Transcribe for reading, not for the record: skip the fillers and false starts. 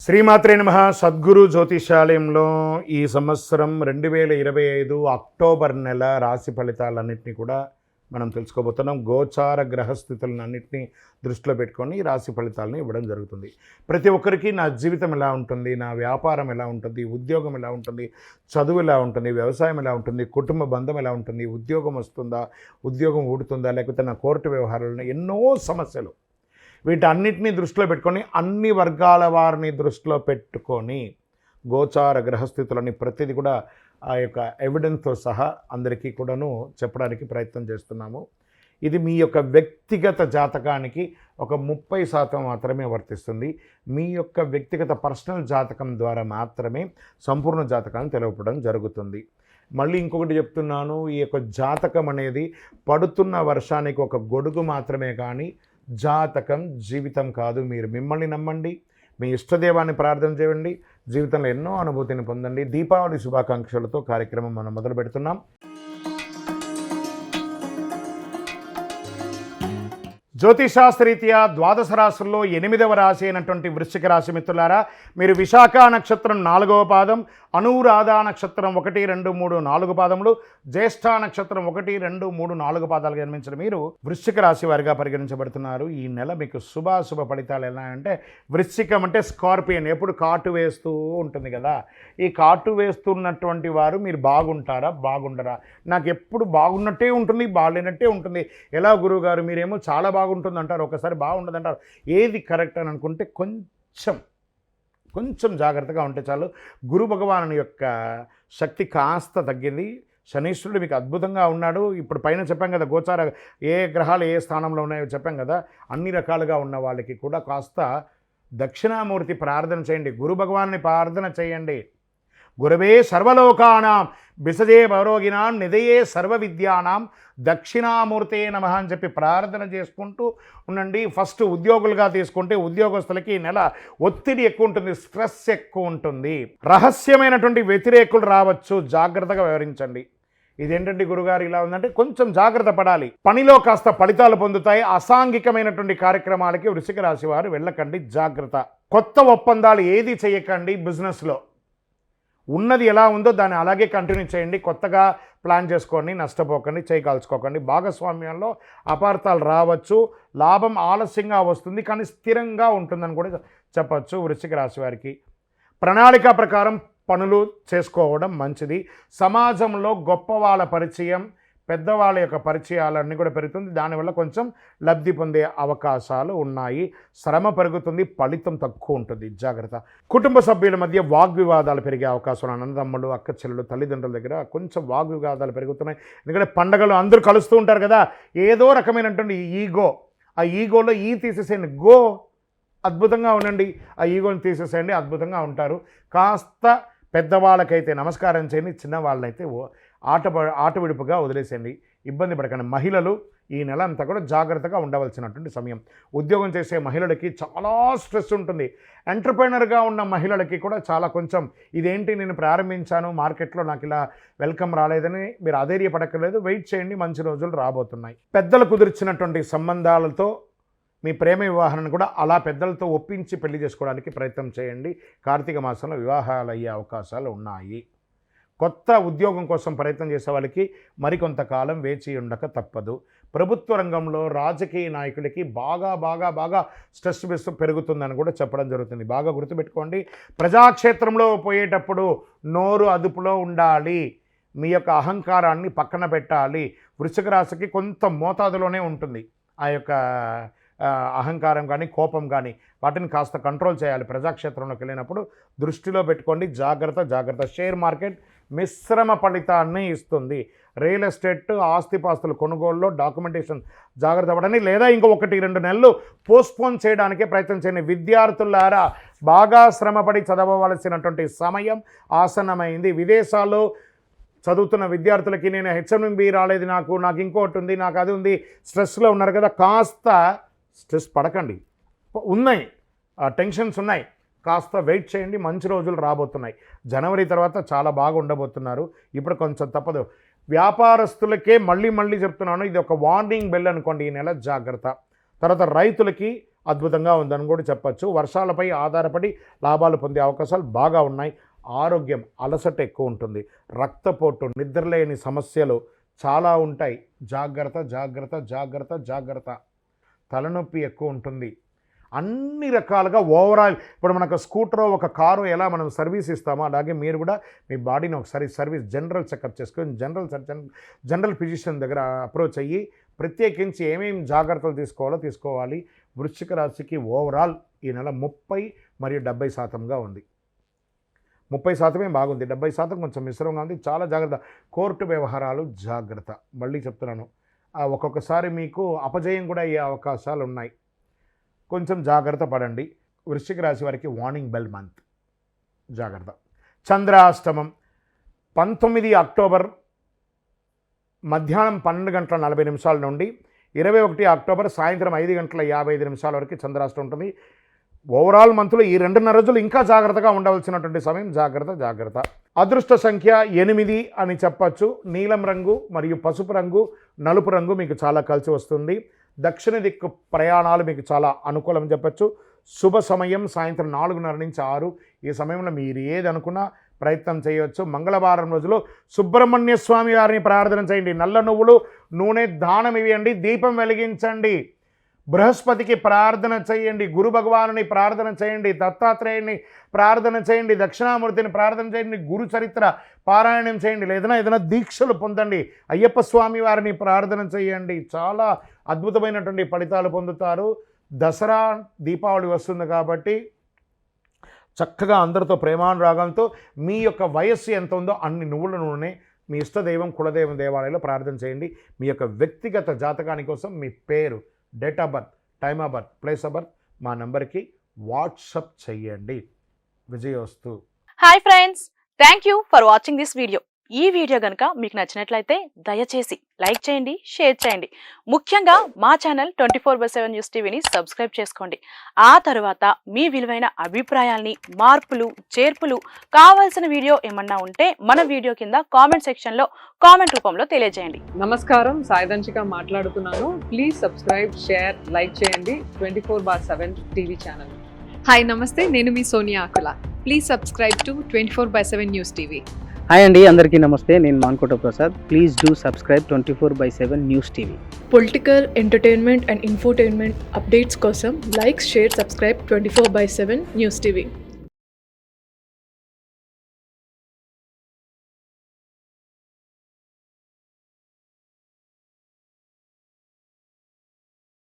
శ్రీమాత్రే నమః. సద్గురు జ్యోతిషాలయంలో ఈ సంవత్సరం 2025 అక్టోబర్ నెల రాశి ఫలితాలన్నింటినీ కూడా మనం తెలుసుకోబోతున్నాం. గోచార గ్రహస్థితులన్నింటినీ దృష్టిలో పెట్టుకొని ఈ రాశి ఫలితాలను ఇవ్వడం జరుగుతుంది. ప్రతి ఒక్కరికి నా జీవితం ఎలా ఉంటుంది, నా వ్యాపారం ఎలా ఉంటుంది, ఉద్యోగం ఎలా ఉంటుంది, చదువు ఎలా ఉంటుంది, వ్యవసాయం ఎలా ఉంటుంది, కుటుంబ బంధం ఎలా ఉంటుంది, ఉద్యోగం వస్తుందా, ఉద్యోగం ఊడుతుందా, లేకపోతే నా కోర్టు వ్యవహారాలను ఎన్నో సమస్యలు, వీటన్నిటినీ దృష్టిలో పెట్టుకొని అన్ని వర్గాల వారిని దృష్టిలో పెట్టుకొని గోచార గ్రహస్థితులని ప్రతిదీ కూడా ఆ యొక్క ఎవిడెన్స్తో సహా అందరికీ కూడాను చెప్పడానికి ప్రయత్నం చేస్తున్నాము. ఇది మీ యొక్క వ్యక్తిగత జాతకానికి ఒక 30% మాత్రమే వర్తిస్తుంది. మీ యొక్క వ్యక్తిగత పర్సనల్ జాతకం ద్వారా మాత్రమే సంపూర్ణ జాతకాన్ని తెలపడం జరుగుతుంది. మళ్ళీ ఇంకొకటి చెప్తున్నాను, ఈ యొక్క జాతకం అనేది పడుతున్న వర్షానికి ఒక గొడుగు మాత్రమే కానీ జాతకం జీవితం కాదు. మీరు మిమ్మల్ని నమ్మండి, మీ ఇష్టదేవాన్ని ప్రార్థన చేయండి, జీవితంలో ఎన్నో అనుభూతిని పొందండి. దీపావళి శుభాకాంక్షలతో కార్యక్రమం మనం మొదలు పెడుతున్నాం. జ్యోతిషాస్త్రరీత్యా ద్వాదశ రాశుల్లో 8వ రాశి అయినటువంటి వృశ్చిక రాశి మిత్రులారా, మీరు విశాఖ నక్షత్రం 4వ పాదం, అనురాధ నక్షత్రం 1, 2, 3, 4 పాదములు, జ్యేష్ఠ నక్షత్రం 1, 2, 3, 4 పాదాలు జన్మించిన మీరు వృశ్చిక రాశి వారిగా పరిగణించబడుతున్నారు. ఈ నెల మీకు శుభాశుభ ఫలితాలు ఎలా అంటే, వృశ్చికం అంటే స్కార్పియన్, ఎప్పుడు కాటు వేస్తూ ఉంటుంది కదా. ఈ కాటు వేస్తున్నటువంటి వారు మీరు బాగుంటారా బాగుండరా? నాకు ఎప్పుడు బాగున్నట్టే ఉంటుంది, బాగాలేనట్టే ఉంటుంది. ఎలా గురువుగారు మీరేమో చాలా బాగుంటుంది అంటారు, ఒకసారి బాగుండదు అంటారు. ఏది కరెక్ట్ అని అనుకుంటే కొంచెం జాగ్రత్తగా ఉంటే చాలు. గురు భగవాను యొక్క శక్తి కాస్త తగ్గింది. శనీశ్వరుడు మీకు అద్భుతంగా ఉన్నాడు. ఇప్పుడు పైన చెప్పాం కదా, గోచార ఏ గ్రహాలు ఏ స్థానంలో ఉన్నాయో చెప్పాం కదా. అన్ని రకాలుగా ఉన్న వాళ్ళకి కూడా కాస్త దక్షిణామూర్తి ప్రార్థన చేయండి, గురు భగవాన్ని ప్రార్థన చేయండి. గురవే సర్వలోకానాం బిసజే భవరోగినాం నిధయే సర్వ విద్యానాం దక్షిణామూర్తే నమః అని చెప్పి ప్రార్థన చేసుకుంటూ ఉండండి. ఫస్ట్ ఉద్యోగులుగా తీసుకుంటే ఉద్యోగస్తులకి ఈ నెల ఒత్తిడి ఎక్కువ ఉంటుంది, స్ట్రెస్ ఎక్కువ ఉంటుంది, రహస్యమైనటువంటి వ్యతిరేకులు రావచ్చు, జాగ్రత్తగా వ్యవహరించండి. ఇదేంటంటే గురుగారు ఇలా ఉందంటే కొంచెం జాగ్రత్త పడాలి. పనిలో కాస్త ఫలితాలు పొందుతాయి. అసాంఘికమైనటువంటి కార్యక్రమాలకి వృశ్చిక రాశి వారు వెళ్ళకండి, జాగ్రత్త. కొత్త ఒప్పందాలు ఏది చేయకండి. బిజినెస్లో ఉన్నది ఎలా ఉందో దాన్ని అలాగే కంటిన్యూ చేయండి. కొత్తగా ప్లాన్ చేసుకోండి, నష్టపోకండి, చేయకాల్చుకోకండి. భాగస్వామ్యంలో అపార్థాలు రావచ్చు, లాభం ఆలస్యంగా వస్తుంది కానీ స్థిరంగా ఉంటుందని కూడా చెప్పచ్చు. వృశ్చిక రాశి వారికి ప్రణాళిక ప్రకారం పనులు చేసుకోవడం మంచిది. సమాజంలో గొప్ప వాళ్ళ పరిచయం, పెద్దవాళ్ళ యొక్క పరిచయాలన్నీ కూడా పెరుగుతుంది. దానివల్ల కొంచెం లబ్ధి పొందే అవకాశాలు ఉన్నాయి. శ్రమ పెరుగుతుంది, ఫలితం తక్కువ ఉంటుంది, జాగ్రత్త. కుటుంబ సభ్యుల మధ్య వాగ్వివాదాలు పెరిగే అవకాశాలు, అన్నదమ్ములు, అక్క చెల్లెలు, తల్లిదండ్రుల దగ్గర కొంచెం వాగ్వివాదాలు పెరుగుతున్నాయి. ఎందుకంటే పండగలు అందరూ కలుస్తూ ఉంటారు కదా, ఏదో రకమైనటువంటి ఈగో, ఆ ఈగోలో తీసేసేయండి, అద్భుతంగా ఉండండి. ఆ ఈగోని తీసేసేయండి, అద్భుతంగా ఉంటారు. కాస్త పెద్దవాళ్ళకైతే నమస్కారం చేయండి, చిన్నవాళ్ళనైతే ఆట విడుపుగా వదిలేసేయండి, ఇబ్బంది పడకండి. మహిళలు ఈ నెల అంతా కూడా జాగ్రత్తగా ఉండవలసినటువంటి సమయం. ఉద్యోగం చేసే మహిళలకి చాలా స్ట్రెస్ ఉంటుంది. ఎంటర్ప్రైనర్గా ఉన్న మహిళలకి కూడా చాలా కొంచెం ఇదేంటి నేను ప్రారంభించాను మార్కెట్లో నాకు ఇలా వెల్కమ్ రాలేదని మీరు అధైర్యపడక్కర్లేదు, వెయిట్ చేయండి, మంచి రోజులు రాబోతున్నాయి. పెద్దలు కుదిర్చినటువంటి సంబంధాలతో మీ ప్రేమ వివాహాన్ని కూడా అలా పెద్దలతో ఒప్పించి పెళ్లి చేసుకోవడానికి ప్రయత్నం చేయండి. కార్తీక మాసంలో వివాహాలు అయ్యే అవకాశాలు ఉన్నాయి. కొత్త ఉద్యోగం కోసం ప్రయత్నం చేసే వాళ్ళకి మరికొంతకాలం వేచి ఉండక తప్పదు. ప్రభుత్వ రంగంలో రాజకీయ నాయకులకి బాగా స్ట్రెస్ పెరుగుతుందని కూడా చెప్పడం జరుగుతుంది. బాగా గుర్తుపెట్టుకోండి, ప్రజాక్షేత్రంలో పోయేటప్పుడు నోరు అదుపులో ఉండాలి, మీ యొక్క అహంకారాన్ని పక్కన పెట్టాలి. వృశ్చిక రాశికి కొంత మోతాదులోనే ఉంటుంది ఆ యొక్క అహంకారం కానీ కోపం కానీ, వాటిని కాస్త కంట్రోల్ చేయాలి. ప్రజాక్షేత్రంలోకి వెళ్ళినప్పుడు దృష్టిలో పెట్టుకోండి, జాగ్రత్త. షేర్ మార్కెట్ మిశ్రమ ఫలితాన్ని ఇస్తుంది. రియల్ ఎస్టేట్, ఆస్తిపాస్తుల కొనుగోలులో డాక్యుమెంటేషన్ జాగ్రత్త పడండి, లేదా ఇంకో 1-2 నెలలు పోస్ట్పోన్ చేయడానికే ప్రయత్నం చేయండి. విద్యార్థులారా, బాగా శ్రమపడి చదవవలసినటువంటి సమయం ఆసన్నమైంది. విదేశాల్లో చదువుతున్న విద్యార్థులకి నేను హెచ్ఎంబి రాలేదు, నాకు ఇంకోటి ఉంది, నాకు అది ఉంది, స్ట్రెస్లో ఉన్నారు కదా, కాస్త స్ట్రెస్ పడకండి. ఉన్నాయి టెన్షన్స్ ఉన్నాయి, కాస్త వెయిట్ చేయండి, మంచి రోజులు రాబోతున్నాయి. జనవరి తర్వాత చాలా బాగా ఉండబోతున్నారు. ఇప్పుడు కొంచెం తప్పదు. వ్యాపారస్తులకే మళ్ళీ చెప్తున్నాను, ఇది ఒక వార్నింగ్ బెల్ అనుకోండి. ఈ నెల జాగ్రత్త. తర్వాత రైతులకి అద్భుతంగా ఉందని కూడా చెప్పచ్చు. వర్షాలపై ఆధారపడి లాభాలు పొందే అవకాశాలు బాగా ఉన్నాయి. ఆరోగ్యం అలసట ఎక్కువ ఉంటుంది. రక్తపోటు, నిద్రలేని సమస్యలు చాలా ఉంటాయి. జాగ్రత్త జాగ్రత్త జాగ్రత్త జాగ్రత్త. తలనొప్పి ఎక్కువ ఉంటుంది. అన్ని రకాలుగా ఓవరాల్ ఇప్పుడు మనకు స్కూటర్, ఒక కారు ఎలా మనం సర్వీస్ ఇస్తామో అలాగే మీరు కూడా మీ బాడీని ఒకసారి సర్వీస్ జనరల్ చెకప్ చేసుకొని జనరల్ ఫిజిషియన్ దగ్గర అప్రోచ్ అయ్యి ప్రత్యేకించి ఏమేమి జాగ్రత్తలు తీసుకోవాలి. వృశ్చిక రాశికి ఓవరాల్ ఈ నెల 30 మరియు 70% ఉంది. 30% బాగుంది, 70% కొంచెం మిశ్రమంగా ఉంది. చాలా జాగ్రత్త. కోర్టు వ్యవహారాలు జాగ్రత్త. మళ్ళీ చెప్తున్నాను, ఒక్కొక్కసారి మీకు అపజయం కూడా అయ్యే అవకాశాలు ఉన్నాయి. కొంచెం జాగ్రత్త పడండి. వృశ్చిక రాశి వారికి వార్నింగ్ బెల్ మంత్, జాగ్రత్త. చంద్రాష్టమం 19 అక్టోబర్ మధ్యాహ్నం 12:40 నుండి 21 అక్టోబర్ సాయంత్రం 5:55 వరకు చంద్రాష్టమం ఉంటుంది. ఓవరాల్ మంత్లో ఈ 2.5 రోజులు ఇంకా జాగ్రత్తగా ఉండవలసినటువంటి సమయం. జాగ్రత్త. అదృష్ట సంఖ్య 8 అని చెప్పచ్చు. నీలం రంగు మరియు పసుపు రంగు, నలుపు రంగు మీకు చాలా కలిసి వస్తుంది. దక్షిణ దిక్కు ప్రయాణాలు మీకు చాలా అనుకూలం చెప్పచ్చు. శుభ సమయం సాయంత్రం 4:30 నుంచి 6. ఈ సమయంలో మీరు ఏది అనుకున్నా ప్రయత్నం చేయవచ్చు. మంగళవారం రోజులో సుబ్రహ్మణ్య స్వామి వారిని ప్రార్థన చేయండి. నల్ల నువ్వులు నూనె దానం ఇవ్వండి. దీపం వెలిగించండి. బృహస్పతికి ప్రార్థన చేయండి. గురు భగవానుని ప్రార్థన చేయండి. దత్తాత్రేయుని ప్రార్థన చేయండి. దక్షిణామూర్తిని ప్రార్థన చేయండి. గురు చరిత్ర పారాయణం చేయండి. ఏదైనా దీక్షలు పొందండి. అయ్యప్ప స్వామి వారిని ప్రార్థన చేయండి. చాలా అద్భుతమైనటువంటి ఫలితాలు పొందుతారు. దసరా, దీపావళి వస్తుంది కాబట్టి చక్కగా అందరితో ప్రేమానురాగంతో మీ యొక్క వయస్సు ఎంత ఉందో అన్ని నువ్వుల నూనె మీ ఇష్టదైవం కులదైవం దేవాలయంలో ప్రార్థన చేయండి. మీ యొక్క వ్యక్తిగత జాతకాని కోసం మీ పేరు, date of birth, time of birth, place of birth మా నెంబర్కి వాట్సప్ చేయండి. విజయోస్తు. Hi friends, thank you for watching this video. ఈ వీడియో కనుక మీకు నచ్చినట్లయితే దయచేసి లైక్ చేయండి, షేర్ చేయండి. ముఖ్యంగా మా ఛానల్ 24/7 న్యూస్ టీవీని సబ్స్క్రైబ్ చేసుకోండి. ఆ తర్వాత మీ విలువైన అభిప్రాయాల్ని, మార్పులు, చేర్పులు, కావాల్సిన వీడియో ఏమన్నా ఉంటే మన వీడియో కింద కామెంట్ సెక్షన్లో కామెంట్ రూపంలో తెలియజేయండి. నమస్కారం, సాయిదంచిక మాట్లాడుతున్నాను. ప్లీజ్ సబ్స్క్రైబ్, షేర్, లైక్ చేయండి 24/7 టీవీ ఛానల్. హాయ్ నమస్తే, నేను మీ Sonia Akula. Please subscribe to 24/7 news TV. Hi అండి, అందరికీ నమస్తే. నేను Mankota Prasad. Please do subscribe 24/7 news TV. Political, entertainment and infotainment updates కోసం like, share, subscribe 24/7 news TV.